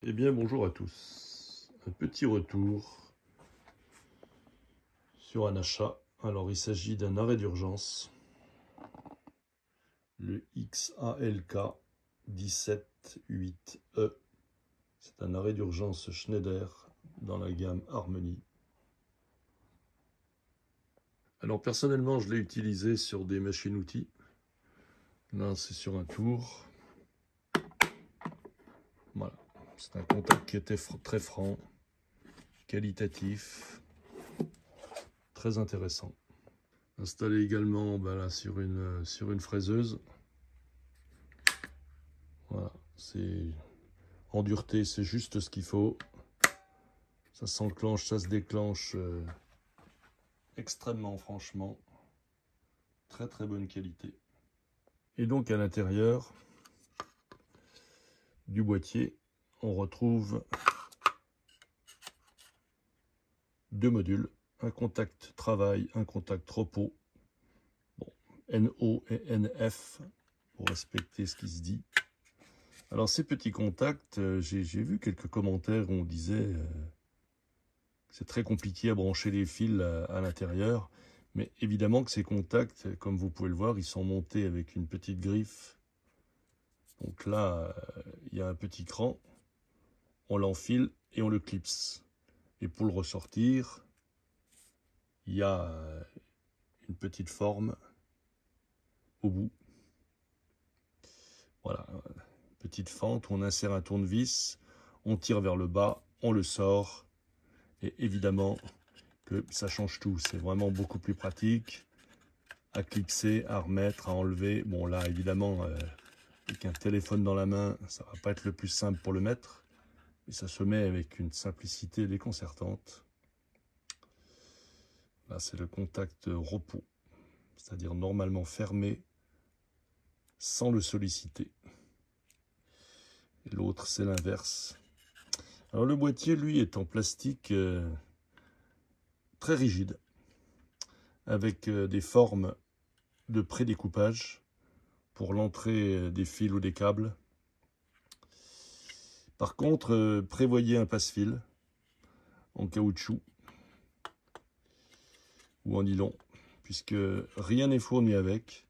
Eh bien, bonjour à tous. Un petit retour sur un achat. Alors, il s'agit d'un arrêt d'urgence. Le XALK 178E. C'est un arrêt d'urgence Schneider dans la gamme Harmony. Alors, personnellement, je l'ai utilisé sur des machines-outils. Là, c'est sur un tour. Voilà. C'est un contact qui était très franc, qualitatif, très intéressant. Installé également là, sur une fraiseuse. Voilà, c'est en dureté, c'est juste ce qu'il faut. Ça s'enclenche, ça se déclenche extrêmement franchement. Très très bonne qualité. Et donc à l'intérieur du boîtier, on retrouve deux modules. Un contact travail, un contact repos. Bon, NO et NF pour respecter ce qui se dit. Alors ces petits contacts, j'ai vu quelques commentaires où on disait que c'est très compliqué à brancher les fils à l'intérieur. Mais évidemment que ces contacts, comme vous pouvez le voir, ils sont montés avec une petite griffe. Donc là, il y a un petit cran. On l'enfile et on le clipse. Et pour le ressortir, il y a une petite forme au bout. Voilà, petite fente où on insère un tournevis, on tire vers le bas, on le sort. Et évidemment que ça change tout. C'est vraiment beaucoup plus pratique à clipser, à remettre, à enlever. Bon là, évidemment, avec un téléphone dans la main, ça va pas être le plus simple pour le mettre. Et ça se met avec une simplicité déconcertante. Là, c'est le contact repos, c'est-à-dire normalement fermé, sans le solliciter. Et l'autre, c'est l'inverse. Alors le boîtier, lui, est en plastique très rigide, avec des formes de prédécoupage pour l'entrée des fils ou des câbles. Par contre, prévoyez un passe-fil en caoutchouc ou en nylon, puisque rien n'est fourni avec.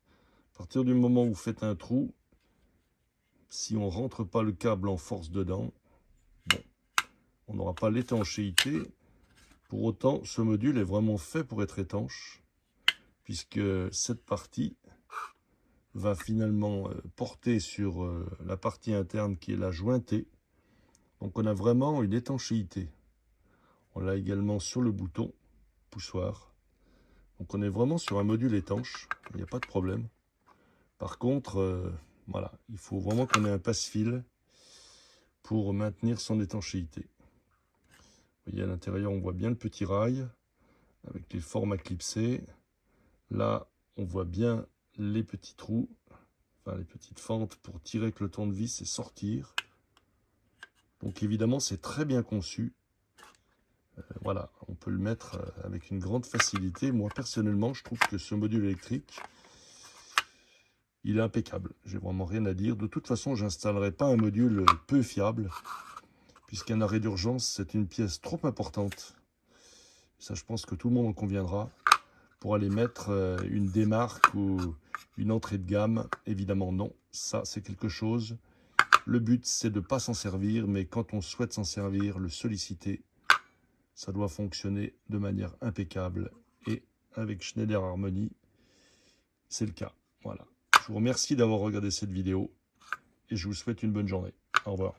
À partir du moment où vous faites un trou, si on ne rentre pas le câble en force dedans, bon, on n'aura pas l'étanchéité. Pour autant, ce module est vraiment fait pour être étanche, puisque cette partie va finalement porter sur la partie interne qui est la jointée. Donc on a vraiment une étanchéité. On l'a également sur le bouton poussoir. Donc on est vraiment sur un module étanche, il n'y a pas de problème. Par contre, voilà, il faut vraiment qu'on ait un passe-fil pour maintenir son étanchéité. Vous voyez à l'intérieur, on voit bien le petit rail avec les formes à clipser. Là, on voit bien les petits trous, enfin les petites fentes pour tirer avec le tournevis et sortir. Donc évidemment, c'est très bien conçu. Voilà, on peut le mettre avec une grande facilité. Moi, personnellement, je trouve que ce module électrique, il est impeccable. J'ai vraiment rien à dire. De toute façon, je n'installerai pas un module peu fiable, puisqu'un arrêt d'urgence, c'est une pièce trop importante. Ça, je pense que tout le monde en conviendra. Pour aller mettre une démarque ou une entrée de gamme, évidemment non. Ça, c'est quelque chose. Le but, c'est de ne pas s'en servir, mais quand on souhaite s'en servir, le solliciter, ça doit fonctionner de manière impeccable. Et avec Schneider Harmony, c'est le cas. Voilà. Je vous remercie d'avoir regardé cette vidéo et je vous souhaite une bonne journée. Au revoir.